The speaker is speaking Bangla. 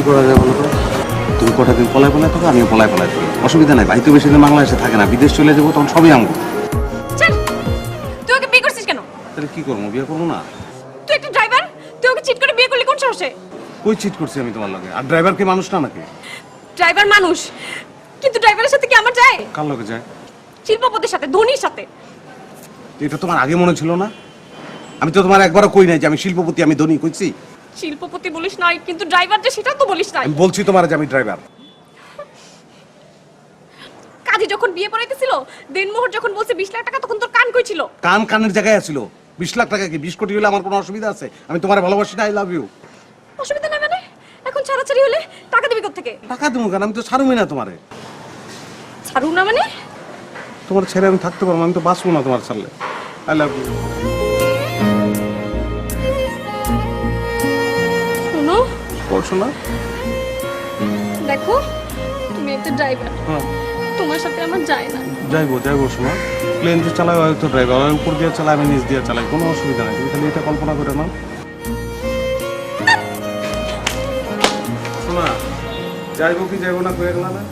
করা যায় বলো তো? তুমি কটা দিন পলায় পলায় থাকো, আমিও পলায় পলায় থাকি, অসুবিধা নাই। ভাই তো বেশি দিন বাংলাদেশে থাকে না, বিদেশ চলে যাবো, তখন সবই আমগো। চল, তুই ওকে বিয়ে করছিস কেন? তাহলে কি করবো, বিয়ে করবো না? তুই একটা ড্রাইভার, তুই ওকে চিট করে বিয়ে করলি কোন সাহসে? কই চিট করছি আমি তোমার লগে? আর ড্রাইভার কি মানুষ না নাকি? ড্রাইভার মানুষ, কিন্তু ড্রাইভারের সাথে কি আমার যায়? কার লগে যায়? শিল্পপতির সাথে, ধোনির সাথে। এটা তোমার আগে মনে ছিল না? আমি তো তোমার একবারও কই নাই যে আমি শিল্পপতি, আমি ধনী, কইছি? শিল্পপতি বলিস নাই, কিন্তু ড্রাইভার যে সেটা তো বলিস নাই। আমি বলছি তোমার যে আমি ড্রাইভার। কাজী যখন বিয়ে পড়াইতেছিল, দেনমোহর যখন বলছে 20 লাখ টাকা, তখন তোর কান কই ছিল? কান কানের জায়গায় আছিল। 20 লাখ টাকা কি 20 কোটি হলে আমার কোনো অসুবিধা আছে? আমি তোমার ভালোবাসি না, আই লাভ ইউ। অসুবিধা নাই মানে? এখন ছাড়াছাড়ি হলে টাকা দিবি কোত্থেকে? টাকা দেবো কেন? আমি তো ছাড়ুমি না তোমারে। ছাড়ু না মানে? তোমার ছেড়ে আমি থাকতে পারবো না, আমি তো বাঁচবো না তোমার ছাড়লে। I love you. শোনো, বলছো না? দেখো, তুমি একটা ড্রাইভার, হ্যাঁ, তোমার সাথে আমার যায় না। যাইবো যাইবো। শোনো, প্লেন যে চালায় হয়তো ড্রাইভার, ওই উপর দিয়ে চালায়, আমি নিচ দিয়ে চালাই, কোনো অসুবিধা নাই। তুমি খালি এটা কল্পনা করে নাও। শোনা, যাইবো কি যাইবো না কয়ে গেলা না?